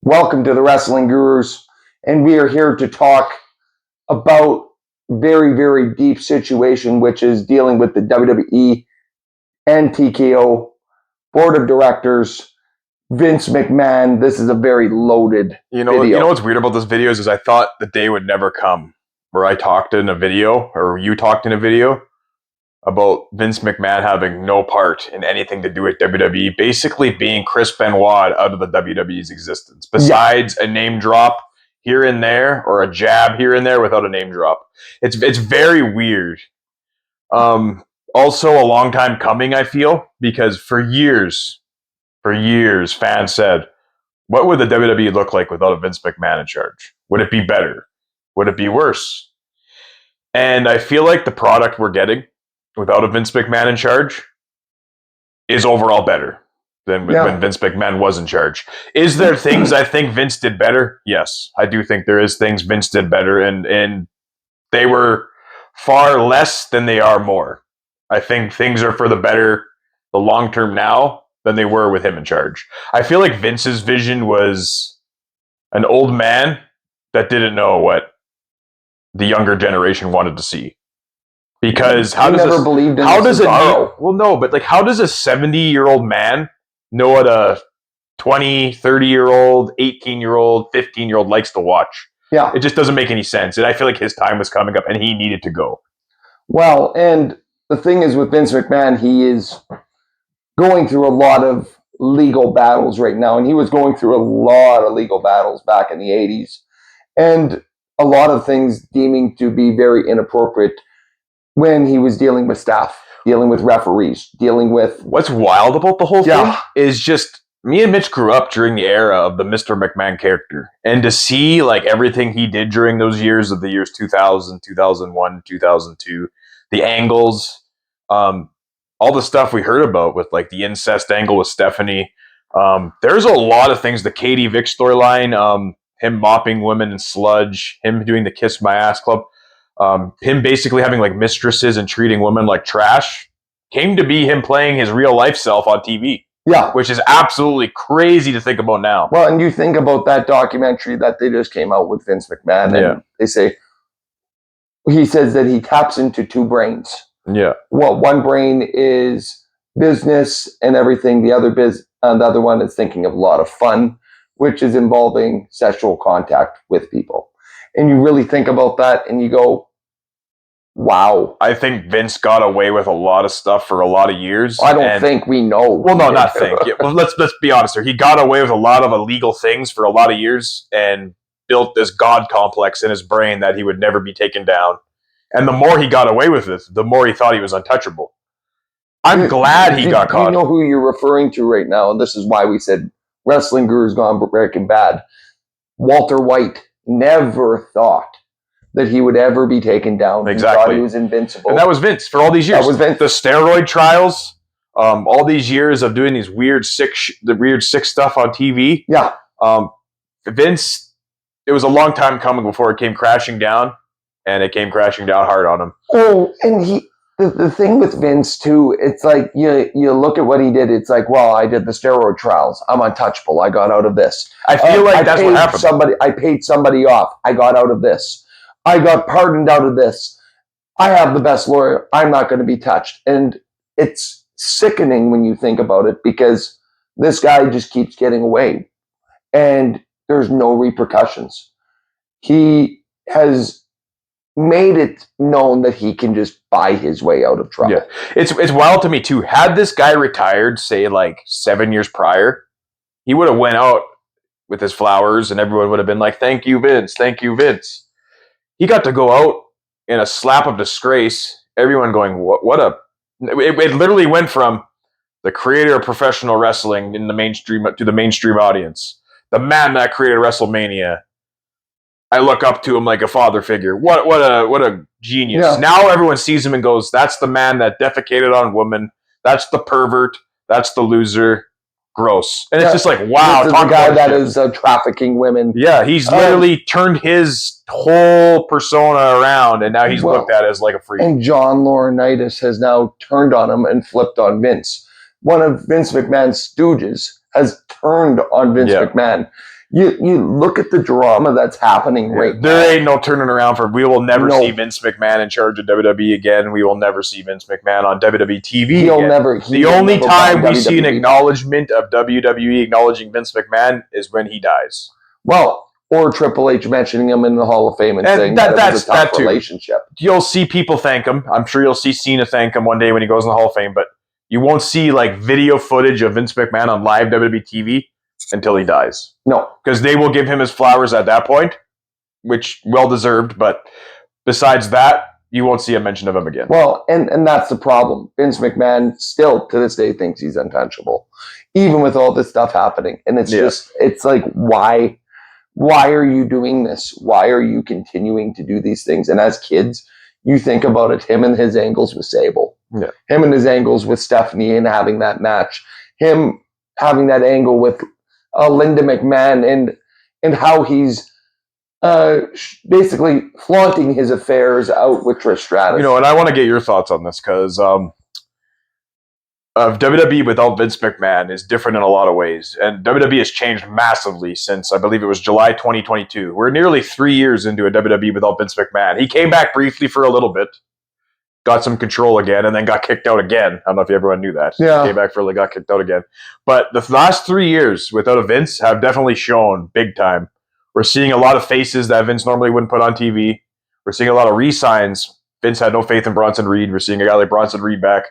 Welcome to the Wrestling Gurus, and we are here to talk about very, very deep situation, which is dealing with the WWE and TKO board of directors, Vince McMahon. This is a very loaded video. You know what's weird about this video is I thought the day would never come where I talked in a video, or you talked in a video, about Vince McMahon having no part in anything to do with WWE, basically being Chris Benoit out of the WWE's existence, besides a name drop here and there, or a jab here and there without a name drop. It's very weird. Also a long time coming, I feel, because for years, fans said, what would the WWE look like without a Vince McMahon in charge? Would it be better? Would it be worse? And I feel like the product we're getting without a Vince McMahon in charge is overall better than when Vince McMahon was in charge. Is there things I think Vince did better? Yes, I do think there is things Vince did better, and they were far less than they are more. I think things are for the better, the long term now, than they were with him in charge. I feel like Vince's vision was an old man that didn't know what the younger generation wanted to see. Because how does a 70-year-old man know what a 20, 30-year-old, 18-year-old, 15-year-old likes to watch? Yeah. It just doesn't make any sense. And I feel like his time was coming up and he needed to go. Well, and the thing is with Vince McMahon, he is going through a lot of legal battles right now. And he was going through a lot of legal battles back in the 80s. And a lot of things deeming to be very inappropriate when he was dealing with staff, dealing with referees, dealing with... What's wild about the whole thing is just, me and Mitch grew up during the era of the Mr. McMahon character. And to see like everything he did during those years of the years 2000, 2001, 2002, the angles, all the stuff we heard about with like the incest angle with Stephanie. There's a lot of things, the Katie Vick storyline, him mopping women in sludge, him doing the Kiss My Ass Club. Him basically having like mistresses and treating women like trash came to be him playing his real life self on TV. Yeah. Which is absolutely crazy to think about now. Well, and you think about that documentary that they just came out with Vince McMahon, and they say, he says that he taps into two brains. Yeah. Well, one brain is business and everything. The other one is thinking of a lot of fun, which is involving sexual contact with people. And you really think about that and you go, wow. I think Vince got away with a lot of stuff for a lot of years. I don't think we know. Well, no, not think. Yeah, well, let's be honest here. He got away with a lot of illegal things for a lot of years and built this God complex in his brain that he would never be taken down. And the more he got away with it, the more he thought he was untouchable. I'm glad he got caught. You know who you're referring to right now, and this is why we said Wrestling Guru's gone Breaking Bad. Walter White never thought that he would ever be taken down. Exactly. He thought he was invincible. And that was Vince for all these years. That was Vince. The steroid trials, all these years of doing these weird sick stuff on TV. Yeah. Vince, it was a long time coming before it came crashing down, and it came crashing down hard on him. Oh, and the thing with Vince too, it's like you look at what he did. It's like, well, I did the steroid trials. I'm untouchable. I got out of this. I feel like that's what happened. I paid somebody off. I got out of this. I got pardoned out of this. I have the best lawyer. I'm not going to be touched. And it's sickening when you think about it, because this guy just keeps getting away and there's no repercussions. He has made it known that he can just buy his way out of trouble. Yeah. It's wild to me too. Had this guy retired, say like 7 years prior, he would have went out with his flowers and everyone would have been like, thank you, Vince. Thank you, Vince. He got to go out in a slap of disgrace. Everyone going, it literally went from the creator of professional wrestling in the mainstream to the mainstream audience. The man that created WrestleMania. I look up to him like a father figure. What a genius. Yeah. Now everyone sees him and goes, that's the man that defecated on women. That's the pervert. That's the loser. Gross. And it's just like, wow. This is the guy that is trafficking women. Yeah, he's literally turned his whole persona around, and now he's looked at as like a freak. And John Laurinaitis has now turned on him and flipped on Vince. One of Vince McMahon's stooges has turned on Vince McMahon. You look at the drama that's happening right now. There ain't no turning around for. We will never No. see Vince McMahon in charge of WWE again. We will never see Vince McMahon on WWE TV He'll again. never. The only time we see an WWE. acknowledgement of WWE acknowledging Vince McMahon is when he dies. Well, or Triple H mentioning him in the Hall of Fame and saying that it was a tough relationship. You'll see people thank him. I'm sure you'll see Cena thank him one day when he goes in the Hall of Fame, but you won't see like video footage of Vince McMahon on live WWE TV until he dies. No. Because they will give him his flowers at that point, which well-deserved, but besides that, you won't see a mention of him again. Well, and that's the problem. Vince McMahon still, to this day, thinks he's untouchable, even with all this stuff happening. And it's just, it's like, why are you doing this? Why are you continuing to do these things? And as kids, you think about it, him and his angles with Sable, him and his angles with Stephanie and having that match, him having that angle with Linda McMahon and how he's basically flaunting his affairs out with Trish Stratus. And I want to get your thoughts on this because WWE without Vince McMahon is different in a lot of ways. And WWE has changed massively since, I believe it was July 2022. We're nearly 3 years into a WWE without Vince McMahon. He came back briefly for a little bit, got some control again, and then got kicked out again. I don't know if everyone knew that. Yeah. He came back for got kicked out again. But the last 3 years without a Vince have definitely shown big time. We're seeing a lot of faces that Vince normally wouldn't put on TV. We're seeing a lot of re-signs. Vince had no faith in Bronson Reed. We're seeing a guy like Bronson Reed back.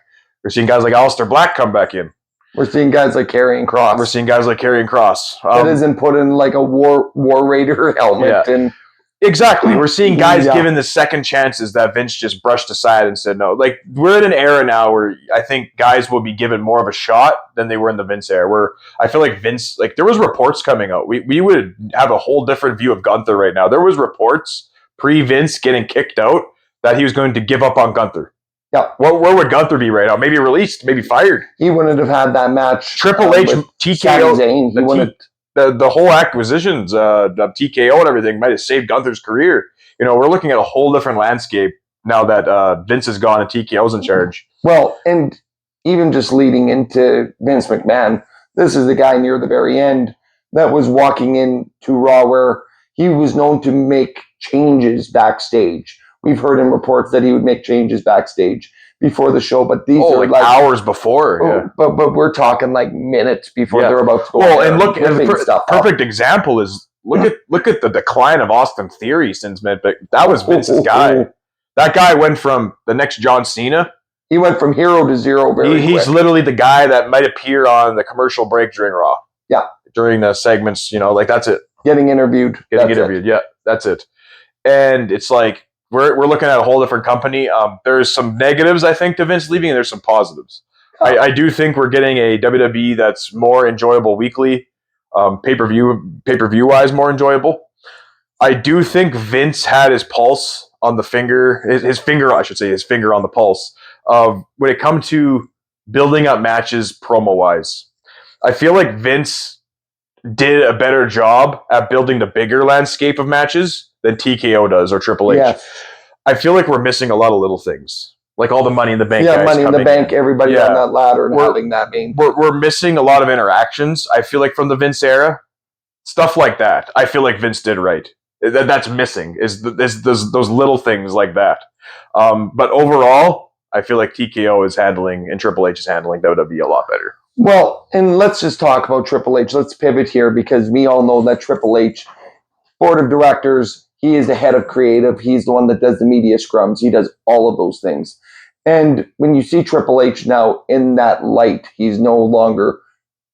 We're seeing guys like Aleister Black come back in. We're seeing guys like Karrion Kross. We're seeing guys like Karrion Kross. That isn't put in like a War Raider helmet. And exactly. We're seeing guys given the second chances that Vince just brushed aside and said no. Like, we're in an era now where I think guys will be given more of a shot than they were in the Vince era, where I feel like Vince, like, there was reports coming out. We would have a whole different view of Gunther right now. There was reports pre-Vince getting kicked out that he was going to give up on Gunther. Yeah. Where would Gunther be right now? Maybe released, maybe fired. He wouldn't have had that match. Triple H, TKO, the whole acquisitions of TKO and everything might have saved Gunther's career. We're looking at a whole different landscape now that Vince is gone and TKO's in charge. Well, and even just leading into Vince McMahon, this is the guy near the very end that was walking into Raw where he was known to make changes backstage. We've heard in reports that he would make changes backstage before the show, but these are like hours before. But we're talking like minutes before they're about to go. Well, and look, perfect example is look at the decline of Austin Theory since that was Vince's guy. That guy went from the next John Cena. He went from hero to zero. He's literally the guy that might appear on the commercial break during Raw. Yeah, during the segments, like that's it. Getting interviewed. Yeah, that's it. And it's like, we're looking at a whole different company. There's some negatives, I think, to Vince leaving, and there's some positives. I do think we're getting a WWE that's more enjoyable weekly, pay-per-view wise, more enjoyable. I do think Vince had his pulse on the finger, his finger on the pulse of when it comes to building up matches promo wise. I feel like Vince did a better job at building the bigger landscape of matches than TKO does or Triple H. Yes. I feel like we're missing a lot of little things, like all the Money in the Bank. Yeah, Money in the Bank. Everybody on that ladder and having that mean. We're missing a lot of interactions. I feel like from the Vince era, stuff like that. I feel like Vince did right. That's missing is those little things like that. But overall, I feel like TKO is handling and Triple H is handling WWE a lot better. Well, and let's just talk about Triple H. Let's pivot here because we all know that Triple H, board of directors, he is the head of creative. He's the one that does the media scrums. He does all of those things. And when you see Triple H now in that light, he's no longer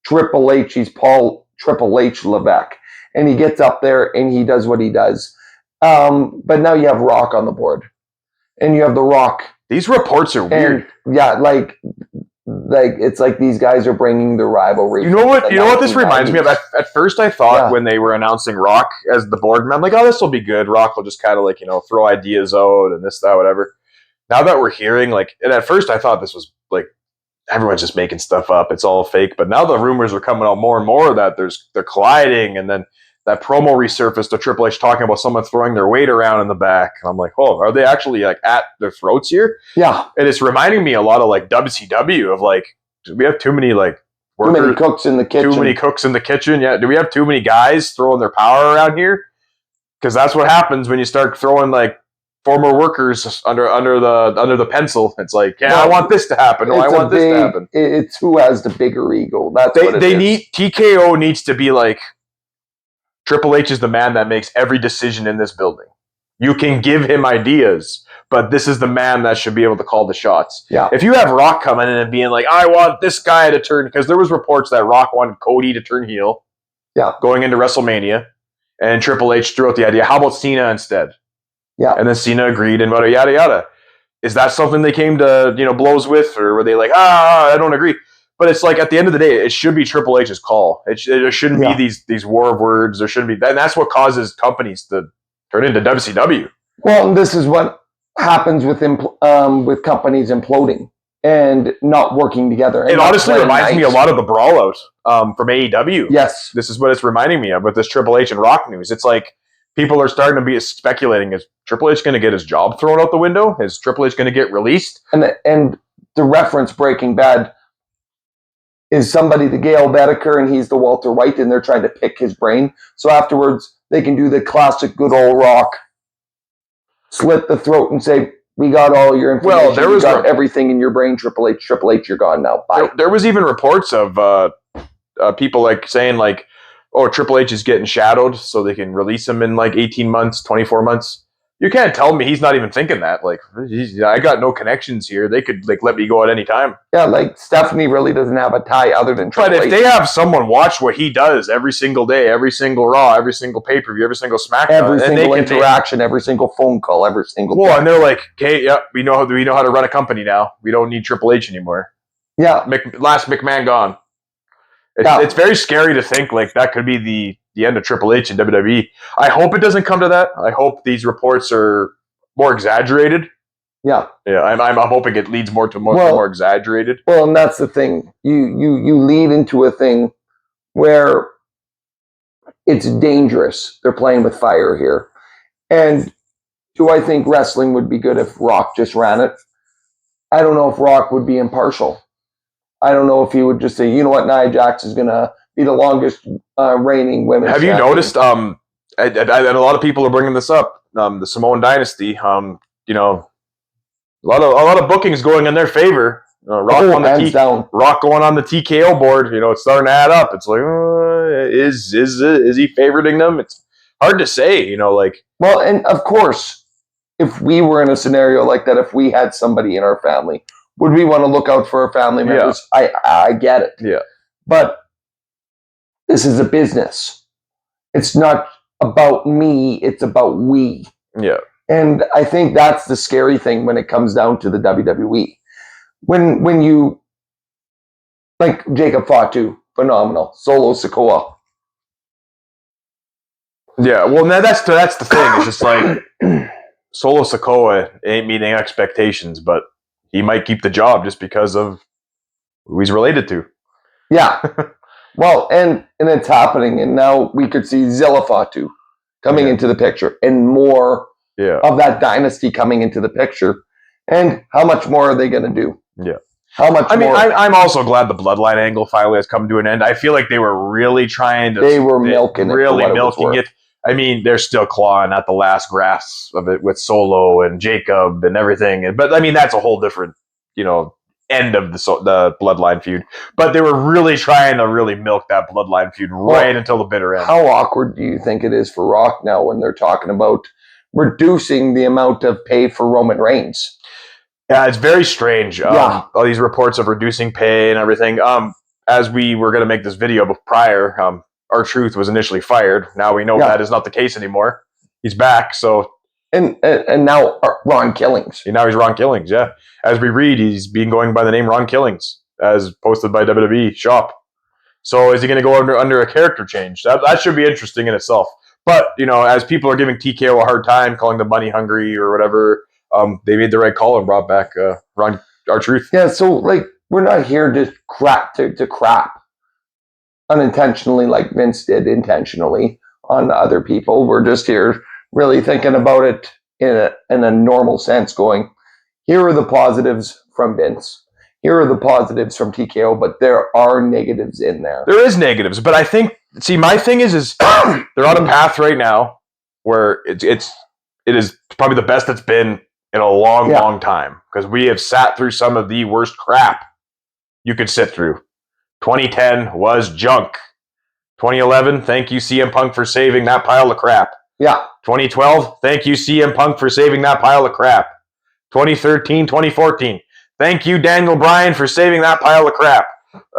Triple H. He's Paul Triple H Levesque. And he gets up there and he does what he does. But now you have Rock on the board. And you have The Rock. These reports are weird. And, yeah, like it's like these guys are bringing the rivalry. You know what this reminds me of? At first I thought when they were announcing Rock as the board member, I'm like, oh, this will be good. Rock will just kind of like, throw ideas out and this, that, whatever. Now that we're hearing, and at first I thought this was like, everyone's just making stuff up. It's all fake. But now the rumors are coming out more and more that they're colliding. And then that promo resurfaced of Triple H talking about someone throwing their weight around in the back. And I'm like, oh, are they actually like at their throats here? Yeah. And it's reminding me a lot of like WCW of like, we have too many like Too many cooks in the kitchen. Too many cooks in the kitchen. Yeah. Do we have too many guys throwing their power around here? Because that's what happens when you start throwing like former workers under the pencil. It's like, yeah, I want this to happen. No, I want this to happen. It's who has the bigger ego. That's what it is. TKO needs to be like, Triple H is the man that makes every decision in this building. You can give him ideas, but this is the man that should be able to call the shots. Yeah. If you have Rock coming in and being like, I want this guy to turn, because there was reports that Rock wanted Cody to turn heel. Yeah. Going into WrestleMania, and Triple H threw out the idea, how about Cena instead? Yeah. And then Cena agreed, and yada yada. Is that something they came to blows with, or were they like, I don't agree? But it's like, at the end of the day, it should be Triple H's call. There shouldn't be these war of words. There shouldn't be, and that's what causes companies to turn into WCW. Well, this is what happens with companies imploding and not working together. It honestly reminds me a lot of the Brawl Out from AEW. Yes. This is what it's reminding me of with this Triple H and Rock news. It's like people are starting to be speculating, is Triple H going to get his job thrown out the window? Is Triple H going to get released? And the reference Breaking Bad is somebody the Gail Bedecker and he's the Walter White, and they're trying to pick his brain. So afterwards, they can do the classic good old Rock, slit the throat and say, we got all your information. Well, there was everything in your brain, Triple H. Triple H, you're gone now. Bye. There was even reports of people like saying like, oh, Triple H is getting shadowed so they can release him in like 18 months, 24 months. You can't tell me he's not even thinking that. Like, I got no connections here. They could like let me go at any time. Yeah, like Stephanie really doesn't have a tie other than Triple H. But if they have someone watch what he does every single day, every single Raw, every single pay-per-view, every single SmackDown, every single interaction, every single phone call, every single thing. And they're like, okay, yeah, we know how to run a company now. We don't need Triple H anymore. Yeah. Last McMahon gone. It's very scary to think like that could be the end of Triple H and WWE. I hope it doesn't come to that. I hope these reports are more exaggerated. Yeah. Yeah, I'm hoping it leads more exaggerated. Well, and that's the thing. You lead into a thing where it's dangerous. They're playing with fire here. And do I think wrestling would be good if Rock just ran it? I don't know if Rock would be impartial. I don't know if he would just say, you know what, Nia Jax is going to be the longest reigning women's champion. Have you noticed, and a lot of people are bringing this up, the Samoan dynasty, a lot of bookings going in their favor. Rock going on the TKO board, it's starting to add up. It's like, is he favoriting them? It's hard to say, Well, and of course, if we were in a scenario like that, if we had somebody in our family, would we want to look out for our family members? Yeah. I get it. Yeah. But this is a business. It's not about me. It's about we. Yeah. And I think that's the scary thing when it comes down to the WWE. When you, like Jacob Fatu, phenomenal. Solo Sikoa. Yeah, well, that's the thing. It's just like Solo Sikoa ain't meeting expectations, but he might keep the job just because of who he's related to. Yeah. Well, and it's happening, and now we could see Zilla Fatu coming into the picture, and more of that dynasty coming into the picture. And how much more are they going to do? Yeah. How much more? I mean, I'm also glad the bloodline angle finally has come to an end. I feel like they were really trying to... They were milking it. I mean, they're still clawing at the last grasp of it with Solo and Jacob and everything. But, I mean, that's a whole different, end of the bloodline feud. But they were really trying to really milk that bloodline feud until the bitter end. How awkward do you think it is for Rock now when they're talking about reducing the amount of pay for Roman Reigns? Yeah, it's very strange. All these reports of reducing pay and everything. As we were going to make this video prior, R-Truth was initially fired. Now we know that is not the case anymore. He's back, so... And now Ron Killings. Now he's Ron Killings, yeah. As we read, he's being going by the name Ron Killings, as posted by WWE Shop. So is he going to go under a character change? That should be interesting in itself. But, as people are giving TKO a hard time, calling them money hungry or whatever, they made the right call and brought back Ron R-Truth. Yeah, so, we're not here to crap unintentionally like Vince did intentionally on other people. We're just here really thinking about it in a normal sense, going, here are the positives from Vince. here are the positives from TKO, but there are negatives in there. There is negatives, but I think, see, my thing is they're on a path right now where it is probably the best it's been in a long time, because we have sat through some of the worst crap you could sit through. 2010 was junk. 2011, thank you CM Punk for saving that pile of crap. Yeah. 2012, thank you CM Punk for saving that pile of crap. 2013, 2014, thank you Daniel Bryan for saving that pile of crap.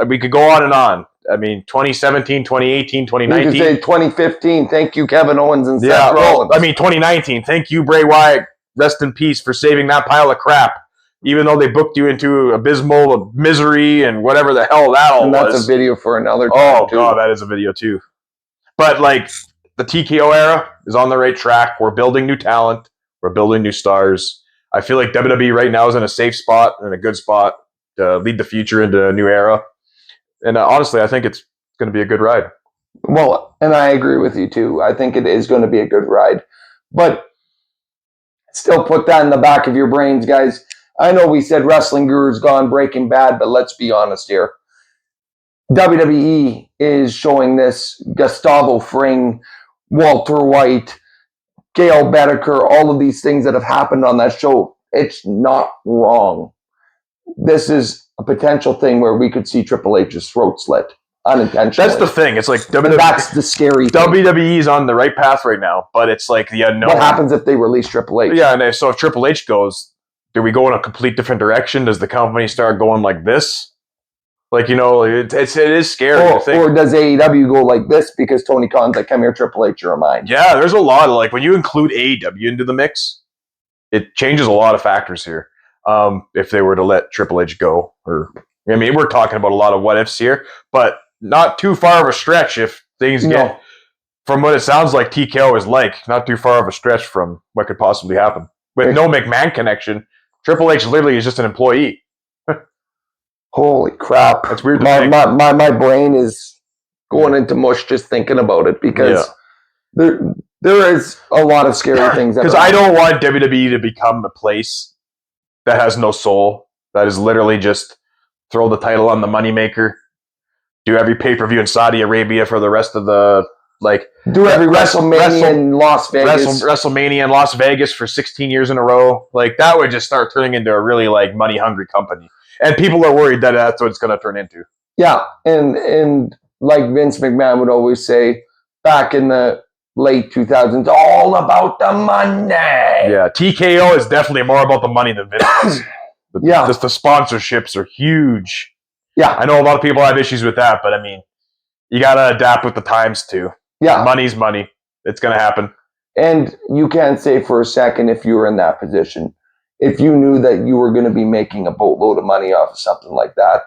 We could go on and on. I mean, 2017, 2018, 2019. You could say 2015, thank you Kevin Owens and Seth Rollins. I mean, 2019, thank you Bray Wyatt, rest in peace, for saving that pile of crap. Even though they booked you into abysmal misery and whatever the hell that all was. And that's a video for another time. Oh, God, that is a video too. But, like, the TKO era is on the right track. We're building new talent. We're building new stars. I feel like WWE right now is in a safe spot and a good spot to lead the future into a new era. And honestly, I think it's going to be a good ride. Well, and I agree with you too. I think it is going to be a good ride. But still put that in the back of your brains, guys. I know we said Wrestling Guru's gone Breaking Bad, but let's be honest here. WWE is showing this Gustavo Fring, Walter White, Gail Bedecker, all of these things that have happened on that show. It's not wrong. This is a potential thing where we could see Triple H's throat slit unintentionally. That's the thing. It's like WWE. That's the scary thing. WWE's on the right path right now, but it's like the unknown. What happens if they release Triple H? Yeah, and so if Triple H goes, do we go in a complete different direction? Does the company start going like this? Like, you know, it is scary to think. Or does AEW go like this because Tony Khan's like, come here, Triple H, you're mine? Yeah, there's a lot of, like, when you include AEW into the mix, it changes a lot of factors here. If they were to let Triple H go. I mean, we're talking about a lot of what ifs here, but not too far of a stretch if things get, from what it sounds like TKO is like, not too far of a stretch from what could possibly happen. With no McMahon connection, Triple H literally is just an employee. Holy crap. That's weird. My brain is going into mush just thinking about it because there is a lot of scary things. Because I don't want WWE to become a place that has no soul, that is literally just throw the title on the moneymaker, do every pay-per-view in Saudi Arabia for the rest of the, like... Do every WrestleMania in Las Vegas. WrestleMania in Las Vegas for 16 years in a row. Like, that would just start turning into a really, like, money-hungry company. And people are worried that that's what it's going to turn into. Yeah, and like Vince McMahon would always say, back in the late 2000s, all about the money. Yeah, TKO is definitely more about the money than Vince is. Just the sponsorships are huge. Yeah. I know a lot of people have issues with that, but I mean, you got to adapt with the times too. Yeah. Money's money. It's going to happen. And you can't say for a second if you were in that position, if you knew that you were going to be making a boatload of money off of something like that,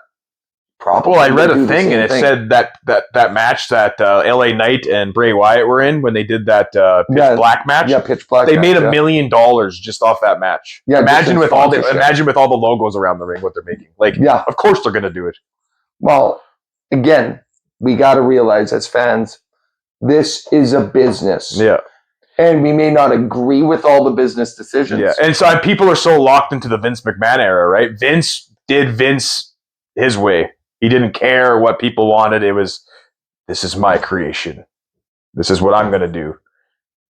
probably. Well, I read a thing and it said that match that LA Knight and Bray Wyatt were in when they did that Pitch Black match. Yeah, Pitch Black. They made $1 million just off that match. Yeah, imagine with all the logos around the ring, what they're making. Like, of course they're going to do it. Well, again, we got to realize as fans, this is a business. Yeah. And we may not agree with all the business decisions. Yeah, and so people are so locked into the Vince McMahon era, right? Vince did Vince his way. He didn't care what people wanted. It was, this is my creation. This is what I'm going to do.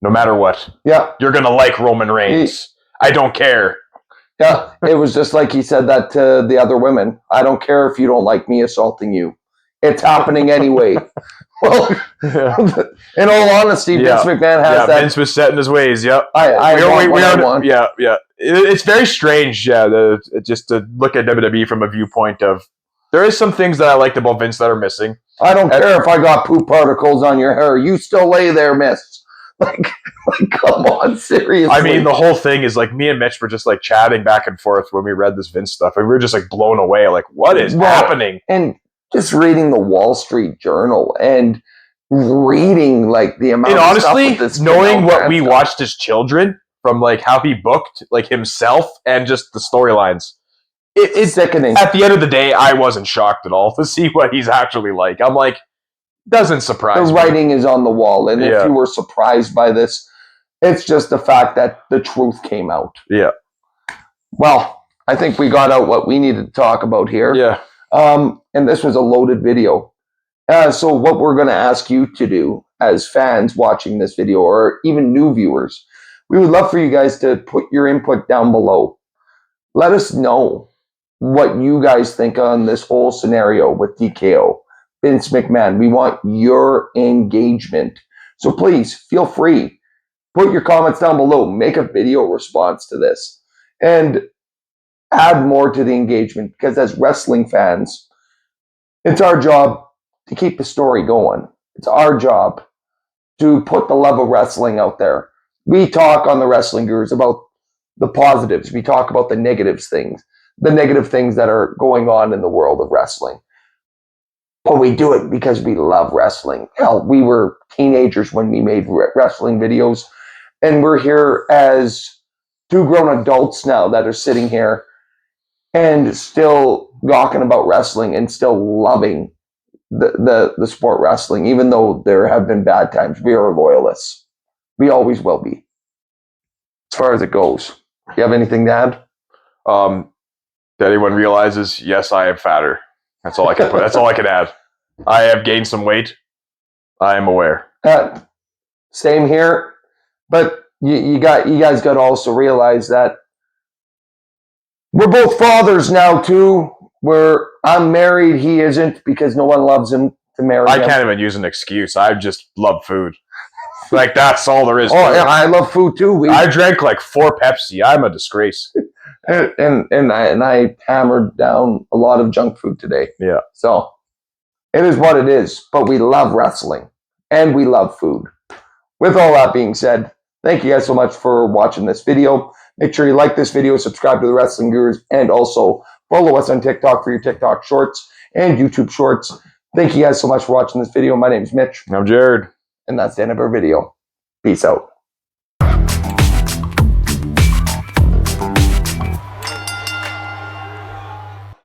No matter what. Yeah. You're going to like Roman Reigns. I don't care. Yeah, it was just like he said that to the other women. I don't care if you don't like me assaulting you. It's happening anyway. Well, in all honesty, Vince McMahon has that. Vince was set in his ways. Yep. I want. Yeah. It's very strange. Yeah, just to look at WWE from a viewpoint of, there is some things that I liked about Vince that are missing. I don't care if I got poop particles on your hair. You still lay there, miss. Like, come on, seriously. I mean, the whole thing is like me and Mitch were just like chatting back and forth when we read this Vince stuff, and we were just like blown away. Like, what is happening? And just reading the Wall Street Journal and reading like the amount. And honestly, knowing what we watched as children, from like how he booked like himself and just the storylines, it's sickening. At the end of the day, I wasn't shocked at all to see what he's actually like. I'm like, doesn't surprise me. The writing is on the wall, and if you were surprised by this, it's just the fact that the truth came out. Yeah. Well, I think we got out what we needed to talk about here. Yeah. And this was a loaded video. So what we're going to ask you to do as fans watching this video, or even new viewers, we would love for you guys to put your input down below. Let us know what you guys think on this whole scenario with TKO, Vince McMahon. We want your engagement. So please feel free. Put your comments down below. Make a video response to this. And add more to the engagement, because as wrestling fans, it's our job to keep the story going. It's our job to put the love of wrestling out there. We talk on the Wrestling Gurus about the positives. We talk about the negative things that are going on in the world of wrestling. But we do it because we love wrestling. Hell, we were teenagers when we made wrestling videos, and we're here as two grown adults now that are sitting here and still talking about wrestling and still loving the sport wrestling, even though there have been bad times. We are loyalists. We always will be, as far as it goes. Do you have anything to add? That anyone realizes, yes, I am fatter. That's all I can put. That's all I can add. I have gained some weight. I am aware. Same here, but you guys got to also realize that we're both fathers now too. I'm married, he isn't, because no one loves him to marry him. I can't even use an excuse. I just love food. Like, that's all there is. Oh, yeah, I love food too. I drank like 4 Pepsi. I'm a disgrace. And I hammered down a lot of junk food today. Yeah. So it is what it is. But we love wrestling and we love food. With all that being said, thank you guys so much for watching this video. Make sure you like this video, subscribe to the Wrestling Gurus, and also follow us on TikTok for your TikTok shorts and YouTube shorts. Thank you guys so much for watching this video. My name is Mitch. I'm Jarrod. And that's the end of our video. Peace out.